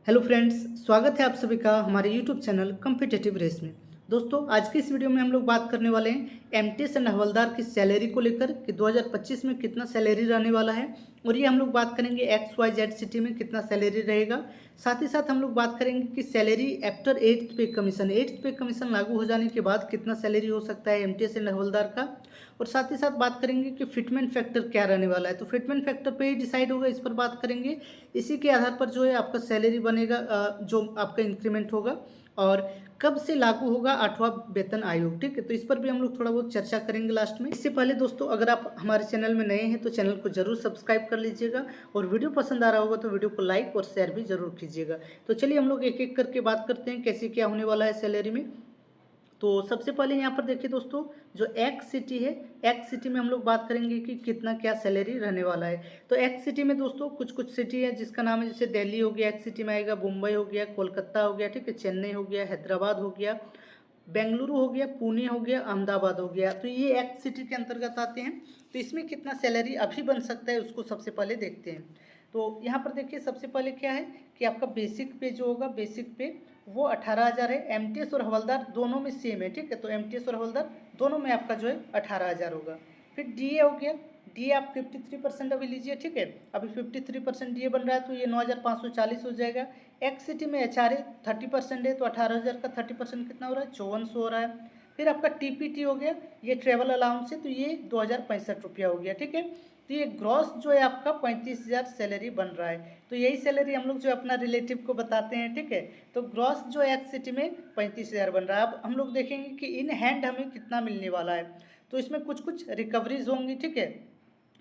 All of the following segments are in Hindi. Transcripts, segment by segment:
हेलो फ्रेंड्स, स्वागत है आप सभी का हमारे यूट्यूब चैनल कॉम्पिटिटिव रेस में। दोस्तों, आज की इस वीडियो में हम लोग बात करने वाले हैं एमटीएस एंड हवलदार की सैलरी को लेकर कि 2025 में कितना सैलरी रहने वाला है। और ये हम लोग बात करेंगे एक्स वाई जेड सिटी में कितना सैलरी रहेगा। साथ ही साथ हम लोग बात करेंगे कि salary after eighth pay commission लागू हो जाने के बाद कितना सैलरी हो सकता है एमटीएस एंड हवलदार का। और साथ ही साथ बात करेंगे कि फिटमेंट फैक्टर क्या रहने वाला है, तो फिटमेंट फैक्टर पे ही डिसाइड होगा, इस पर बात करेंगे। इसी के आधार पर जो है आपका सैलरी बनेगा, जो आपका इंक्रीमेंट होगा और कब से लागू होगा आठवां वेतन आयोग। ठीक है, तो इस पर भी हम लोग थोड़ा बहुत चर्चा करेंगे लास्ट में। इससे पहले दोस्तों, अगर आप हमारे चैनल में नए हैं तो चैनल को जरूर सब्सक्राइब कर लीजिएगा और वीडियो पसंद आ रहा होगा तो वीडियो को लाइक और शेयर भी जरूर कीजिएगा। तो चलिए हम लोग एक एक करके बात करते हैं कैसे क्या होने वाला है सैलरी में। तो सबसे पहले यहाँ पर देखिए दोस्तों, जो एक्स सिटी है, एक्स सिटी में हम लोग बात करेंगे कि कितना क्या सैलरी रहने वाला है। तो एक्स सिटी में दोस्तों कुछ सिटी है जिसका नाम है, जैसे दिल्ली हो गया, एक्स सिटी में आएगा, मुंबई हो गया, कोलकाता हो गया, ठीक है, चेन्नई हो गया, हैदराबाद हो गया, बेंगलुरु हो गया, पुणे हो गया, अहमदाबाद हो गया। तो ये एक्स सिटी के अंतर्गत आते हैं। तो इसमें कितना सैलरी अभी बन सकता है उसको सबसे पहले देखते हैं। तो यहाँ पर देखिए सबसे पहले क्या है कि आपका बेसिक पे जो होगा, बेसिक पे वो 18,000 है। एमटीएस और हवलदार दोनों में सेम है, ठीक है, तो एमटीएस और हवलदार दोनों में आपका जो है 18,000 होगा। फिर डीए हो गया, डीए आप 53% अभी लीजिए, ठीक है, अभी 53% डीए बन रहा है तो ये 9,540 हो जाएगा। एक्स सिटी में एचआरए 30% है तो 18,000 का 30% कितना हो रहा है, 5400 हो रहा है। फिर आपका टीपीटी हो गया, ये ट्रेवल अलाउंस है तो ये 2,065 रुपया हो गया, ठीक है। तो ये ग्रॉस जो है आपका 35,000 सैलरी बन रहा है। तो यही सैलरी हम लोग जो अपना रिलेटिव को बताते हैं, ठीक है। तो ग्रॉस जो है एक्स सिटी में 35,000 बन रहा है। अब हम लोग देखेंगे कि इन हैंड हमें कितना मिलने वाला है। तो इसमें कुछ रिकवरीज होंगी, ठीक है।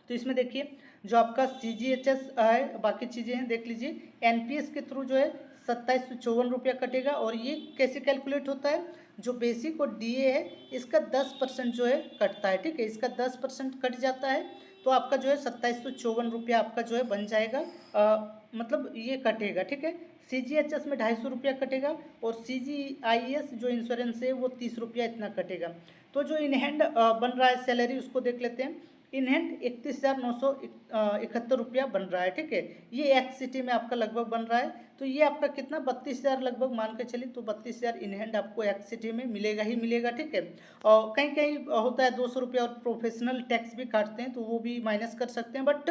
तो इसमें देखिए जो आपका CGHS है, बाकी चीज़ें हैं देख लीजिए। एनपीएस के थ्रू जो है 2754 रुपया कटेगा। और ये कैसे कैलकुलेट होता है, जो बेसिक और डीए है इसका 10% जो है कटता है, ठीक है, इसका 10% कट जाता है तो आपका जो है 2754 रुपया आपका जो है बन जाएगा। मतलब ये कटेगा, ठीक है। CGHS में 250 रुपया कटेगा और CGIS जो इंश्योरेंस है वो 30 रुपया इतना कटेगा। तो जो इन हैंड बन रहा है सैलरी उसको देख लेते हैं। इन हैंड 31,971 रुपया बन रहा है, ठीक है। ये एक्स सिटी में आपका लगभग बन रहा है। तो ये आपका कितना 32,000 लगभग मान के चलिए, तो 32,000 इन हैंड आपको एक्स सिटी में मिलेगा ही मिलेगा, ठीक है। और कहीं कहीं होता है 200 रुपया और प्रोफेशनल टैक्स भी काटते हैं तो वो भी माइनस कर सकते हैं। बट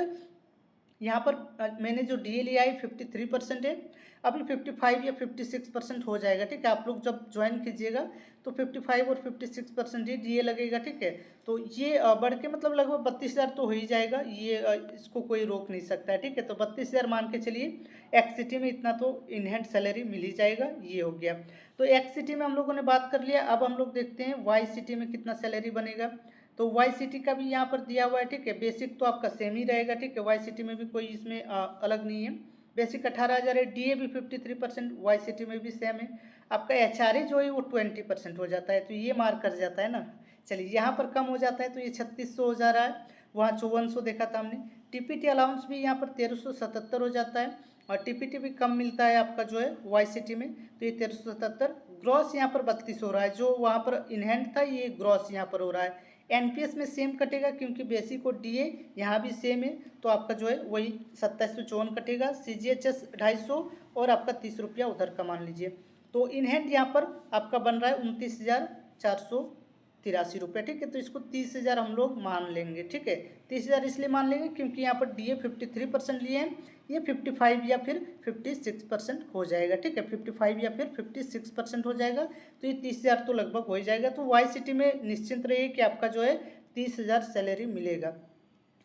यहाँ पर मैंने जो डीए लिया है 53% है, अभी 55 या 56% हो जाएगा, ठीक है। आप लोग जब ज्वाइन कीजिएगा तो 55 और 56% ही डीए लगेगा, ठीक है। तो ये बढ़ के मतलब लगभग 32,000 तो हो ही जाएगा, ये इसको कोई रोक नहीं सकता है, ठीक है। तो 32,000 मान के चलिए, एक्स सिटी में इतना तो इन हैंड सैलरी मिल ही जाएगा, ये हो गया। तो एक्स सिटी में हम लोगों ने बात कर लिया। अब हम लोग देखते हैं वाई सिटी में कितना सैलरी बनेगा। तो वाई सिटी का भी यहाँ पर दिया हुआ है, ठीक है। बेसिक तो आपका सेम ही रहेगा, ठीक है, वाई सिटी में भी कोई इसमें अलग नहीं है। बेसिक 18,000 है, डीए भी 53%, वाई सिटी में भी सेम है। आपका एचआरए जो है वो 20% हो जाता है तो ये मार्क कर जाता है ना। चलिए यहाँ पर कम हो जाता है तो ये 3600 हो जा रहा है, वहाँ 5400 देखा था हमने। टीपीटी अलाउंस भी यहाँ पर 1377 हो जाता है और टीपीटी भी कम मिलता है आपका जो है वाई सिटी में, तो ये 1377। ग्रॉस यहाँ पर 32 हो रहा है, जो वहाँ पर इन हैंड था ये ग्रॉस यहाँ पर हो रहा है। एनपीएस में सेम कटेगा क्योंकि बेसिक और डीए यहाँ भी सेम है तो आपका जो है वही 2754 कटेगा। CGHS 250 और आपका 30 रुपया उधर का मान लीजिए। तो इन हैंड यहाँ पर आपका बन रहा है 29,483 रुपये, ठीक है। तो इसको 30,000 हम लोग मान लेंगे, ठीक है। 30,000 इसलिए मान लेंगे क्योंकि यहाँ पर डीए 53% लिए हैं, ये 55 या फिर 56% हो जाएगा, ठीक है। 55 या फिर 56% हो जाएगा तो ये 30,000 तो लगभग हो ही जाएगा। तो वाई सिटी में निश्चिंत रहिए कि आपका जो है 30,000 सैलरी मिलेगा।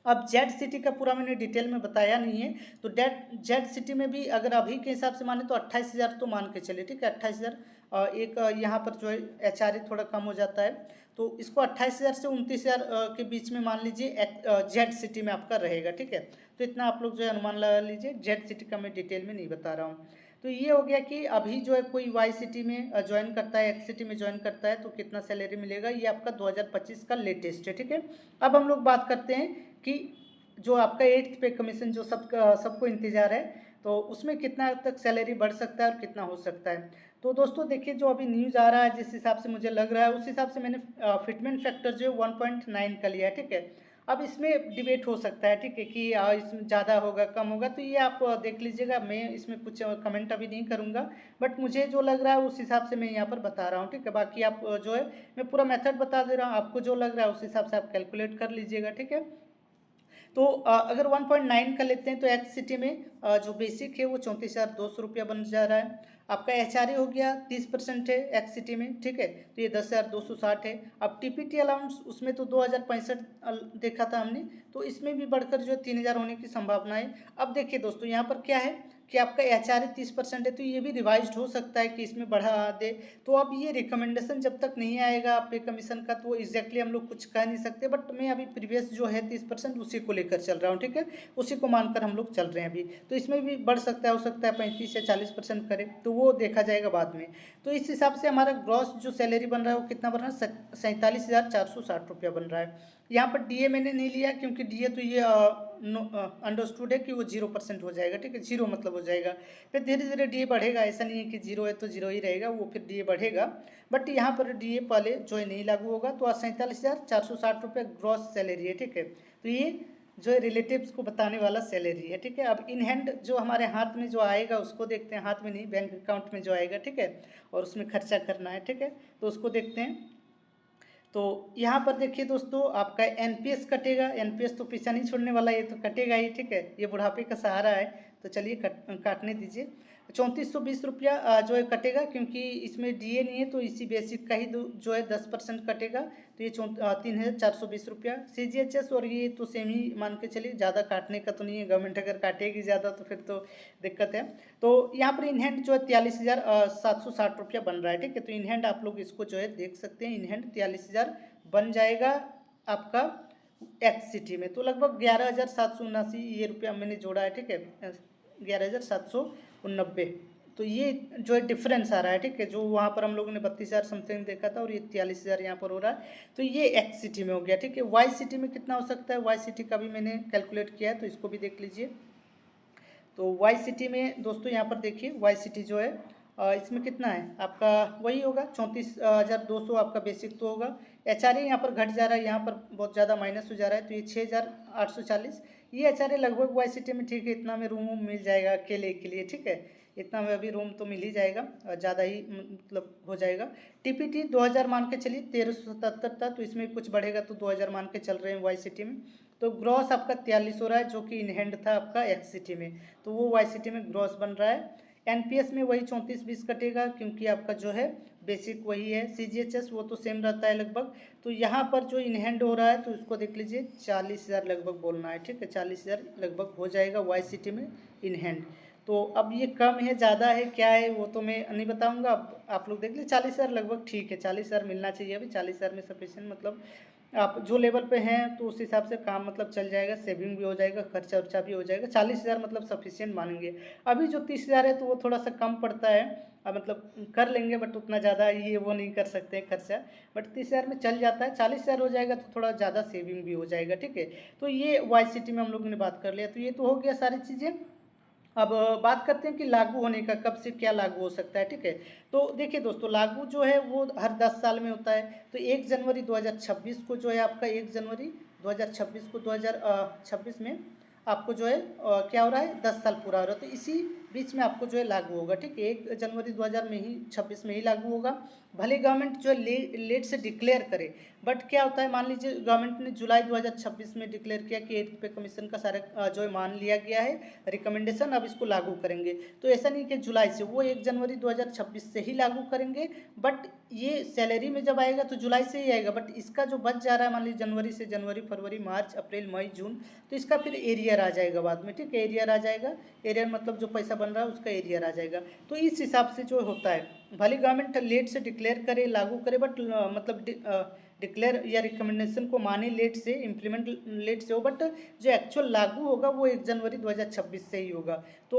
अब जेड सिटी का पूरा मैंने डिटेल में बताया नहीं है, तो जेड सिटी में भी अगर अभी के हिसाब से माने तो 28,000 तो मान के चले, ठीक है। 28,000 एक यहाँ पर जो है एचआरए थोड़ा कम हो जाता है तो इसको 28,000 से 29,000 के बीच में मान लीजिए जेड सिटी में आपका रहेगा, ठीक है। तो इतना आप लोग जो है अनुमान लगा लीजिए, जेड सिटी का मैं डिटेल में नहीं बता रहा हूँ। तो ये हो गया कि अभी जो है कोई वाई सिटी में ज्वाइन करता है, एक्स सिटी में ज्वाइन करता है तो कितना सैलरी मिलेगा, ये आपका 2025 का लेटेस्ट है, ठीक है। अब हम लोग बात करते हैं कि जो आपका एट्थ पे कमीशन जो सबको इंतजार है तो उसमें कितना तक सैलरी बढ़ सकता है और कितना हो सकता है। तो दोस्तों देखिए, जो अभी न्यूज़ आ रहा है जिस हिसाब से मुझे लग रहा है उस हिसाब से मैंने फिटमेंट फैक्टर जो है 1.9 का लिया है, ठीक है। अब इसमें डिबेट हो सकता है, ठीक है, कि इसमें ज़्यादा होगा कम होगा, तो ये आप देख लीजिएगा। मैं इसमें कुछ कमेंट अभी नहीं करूँगा, बट मुझे जो लग रहा है उस हिसाब से मैं यहाँ पर बता रहा हूँ, ठीक है। बाकी आप जो है मैं पूरा मेथड बता दे रहा हूँ, आपको जो लग रहा है उस हिसाब से आप कैलकुलेट कर लीजिएगा, ठीक है। तो अगर 1.9 का लेते हैं तो एक्स सिटी में जो बेसिक है वो 34,200 रुपया बन जा रहा है। आपका एच हो गया 30% है एक्स सिटी में, ठीक है, तो ये 10,260 है। अब टीपीटी अलाउंस उसमें तो 2,065 देखा था हमने, तो इसमें भी बढ़कर जो है 3,000 होने की संभावना है। अब देखिए दोस्तों, यहाँ पर क्या है कि आपका एच 30% है, तो ये भी रिवाइज्ड हो सकता है कि इसमें बढ़ा दे। तो अब ये रिकमेंडेशन जब तक नहीं आएगा पे कमीशन का, तो एग्जैक्टली हम लोग कुछ कह नहीं सकते। बट मैं अभी प्रीवियस जो है 30% उसी को लेकर चल रहा हूँ, ठीक है, उसी को मानकर हम लोग चल रहे हैं अभी। तो इसमें भी बढ़ सकता है, हो सकता है 35 या 40% करे, तो वो देखा जाएगा बाद में। तो इस हिसाब से हमारा ग्रॉस जो सैलरी बन रहा है वो कितना बन रहा है, 47,460 रुपया बन रहा है। यहाँ पर डीए मैंने नहीं लिया, क्योंकि डीए तो ये अंडरस्टूड है कि वो 0% हो जाएगा, ठीक है, 0 मतलब हो जाएगा। फिर धीरे धीरे डीए बढ़ेगा, ऐसा नहीं है कि 0 है तो 0 ही रहेगा, वो फिर डीए बढ़ेगा। बट यहाँ पर डीए पहले जो है नहीं लागू होगा। तो 47,460 रुपये ग्रॉस सैलरी है, ठीक है। तो ये जो है रिलेटिव्स को बताने वाला सैलरी है, ठीक है। अब इन हैंड जो हमारे हाथ में जो आएगा उसको देखते हैं, हाथ में नहीं, बैंक अकाउंट में जो आएगा, ठीक है, और उसमें खर्चा करना है, ठीक है, तो उसको देखते हैं। तो यहाँ पर देखिए दोस्तों, आपका एनपीएस कटेगा, एनपीएस तो पीछा नहीं छोड़ने वाला, ये तो कटेगा ही, ठीक है, ये बुढ़ापे का सहारा है, तो चलिए काटने दीजिए। 3420 रुपया जो है कटेगा, क्योंकि इसमें डीए नहीं है, तो इसी बेसिक का ही जो है 10% कटेगा, तो ये 3,420 रुपया। सीजीएचएस और ये तो सेम ही मान के चलिए, ज़्यादा काटने का तो नहीं है, गवर्नमेंट अगर काटेगी ज़्यादा तो फिर तो दिक्कत है। तो यहाँ पर इन हैंड जो है 43,760 रुपया बन रहा है, ठीक है। तो इन हैंड आप लोग इसको जो है देख सकते हैं, इन हैंड 43,000 बन जाएगा आपका एक्स सिटी में। तो लगभग 11,779 ये रुपया मैंने जोड़ा है, ठीक है, 11,789। तो ये जो है डिफरेंस आ रहा है, ठीक है, जो वहाँ पर हम लोगों ने 32,000 समथिंग देखा था और ये 43,000 यहाँ पर हो रहा है। तो ये एक्स सिटी में हो गया, ठीक है। वाई सिटी में कितना हो सकता है, वाई सिटी का भी मैंने कैलकुलेट किया है, तो इसको भी देख लीजिए। तो वाई सिटी में दोस्तों यहाँ पर देखिए, वाई सिटी जो है इसमें कितना है आपका, वही होगा 34,200 आपका बेसिक तो होगा। एच आर ए यहाँ पर घट जा रहा है, यहाँ पर बहुत ज़्यादा माइनस हो जा रहा है, तो ये 6,840। ये एच आर ए लगभग वाई सिटी में, ठीक है, इतना में रूम मिल जाएगा अकेले के लिए, ठीक है, इतना में अभी रूम तो मिल ही जाएगा, ज़्यादा ही मतलब हो जाएगा। टीपीटी 2,000 मान के चलिए, 1,377 था, तो इसमें कुछ बढ़ेगा तो 2,000 मान के चल रहे हैं वाई सिटी में। तो ग्रॉस आपका 43 हो रहा है, जो कि इन हैंड था आपका एक्स सिटी में, तो वो वाई सिटी में ग्रॉस बन रहा है। एनपीएस में वही 3420 कटेगा, क्योंकि आपका जो है बेसिक वही है। सीजीएचएस वो तो सेम रहता है लगभग। तो यहाँ पर जो इन हैंड हो रहा है, तो उसको देख लीजिए, 40,000 लगभग बोलना है, ठीक है, 40,000 लगभग हो जाएगा वाई सिटी में इन हैंड। तो अब ये कम है ज़्यादा है क्या है वो तो मैं नहीं बताऊंगा, अब आप लोग देख लीजिए। 40,000 लगभग ठीक है, 40,000 मिलना चाहिए अभी, 40,000 में सफिशिएंट, मतलब आप जो लेवल पे हैं तो उस हिसाब से काम मतलब चल जाएगा, सेविंग भी हो जाएगा, खर्चा उर्चा भी हो जाएगा। 40,000 मतलब सफिशिएंट मानेंगे। अभी जो 30,000 है तो वो थोड़ा सा कम पड़ता है, मतलब कर लेंगे, बट उतना ज़्यादा ये वो नहीं कर सकते खर्चा, बट 30,000 में चल जाता है। 40,000 हो जाएगा तो थोड़ा ज़्यादा सेविंग भी हो जाएगा, ठीक है। तो ये वाई सिटी में हम लोगों ने बात कर लिया, तो ये तो हो गया सारी चीज़ें। अब बात करते हैं कि लागू होने का, कब से क्या लागू हो सकता है, ठीक है। तो देखिए दोस्तों, लागू जो है वो हर 10 साल में होता है। तो 1 जनवरी 2026 को जो है आपका, 1 जनवरी 2026 को 2026 में आपको जो है क्या हो रहा है, 10 साल पूरा हो रहा है, तो इसी बीच में आपको जो है लागू होगा, ठीक है। 1 जनवरी 2026 में ही लागू होगा। भले गवर्नमेंट जो है लेट से डिक्लेयर करे, बट क्या होता है, मान लीजिए गवर्नमेंट ने जुलाई 2026 में डिक्लेयर किया कि 8th पे कमीशन का सारा जो है मान लिया गया है रिकमेंडेशन, अब इसको लागू करेंगे। तो ऐसा नहीं कि जुलाई से, वो 1 जनवरी 2026 से ही लागू करेंगे। बट ये सैलरी में जब आएगा तो जुलाई से ही आएगा, बट इसका जो बच जा रहा है, मान लीजिए जनवरी से, जनवरी फरवरी मार्च अप्रैल मई जून, तो इसका फिर एरियर आ जाएगा बाद में, ठीक है, एरियर आ जाएगा। एरियर मतलब जो पैसा बन रहा है उसका एरियर आ जाएगा। तो इस हिसाब से जो होता है, भले गवर्नमेंट लेट से डिक्लेयर करे, लागू करे, बट मतलब डिक्लेयर या रिकमेंडेशन को माने लेट से, इम्प्लीमेंट लेट से हो, बट जो एक्चुअल लागू होगा वो 1 जनवरी 2026 से ही होगा। तो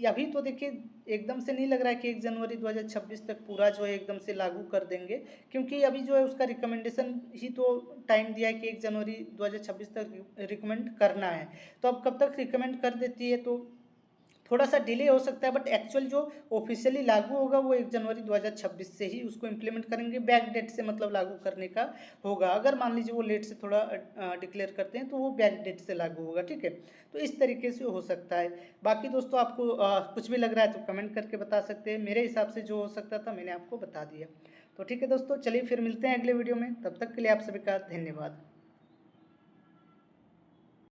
अभी तो देखिए एकदम से नहीं लग रहा है कि 1 जनवरी 2026 तक पूरा जो है एकदम से लागू कर देंगे, क्योंकि अभी जो है उसका रिकमेंडेशन ही तो टाइम दिया है कि 1 जनवरी 2026 तक रिकमेंड करना है। तो अब कब तक रिकमेंड कर देती है, तो थोड़ा सा डिले हो सकता है, बट एक्चुअल जो ऑफिशियली लागू होगा वो 1 जनवरी 2026 से ही उसको इम्प्लीमेंट करेंगे। बैक डेट से मतलब लागू करने का होगा। अगर मान लीजिए वो लेट से थोड़ा डिक्लेयर करते हैं तो वो बैक डेट से लागू होगा, ठीक है। तो इस तरीके से हो सकता है। बाकी दोस्तों आपको कुछ भी लग रहा है तो कमेंट करके बता सकते हैं। मेरे हिसाब से जो हो सकता था मैंने आपको बता दिया। तो ठीक है दोस्तों, चलिए फिर मिलते हैं अगले वीडियो में। तब तक के लिए आप सभी का धन्यवाद।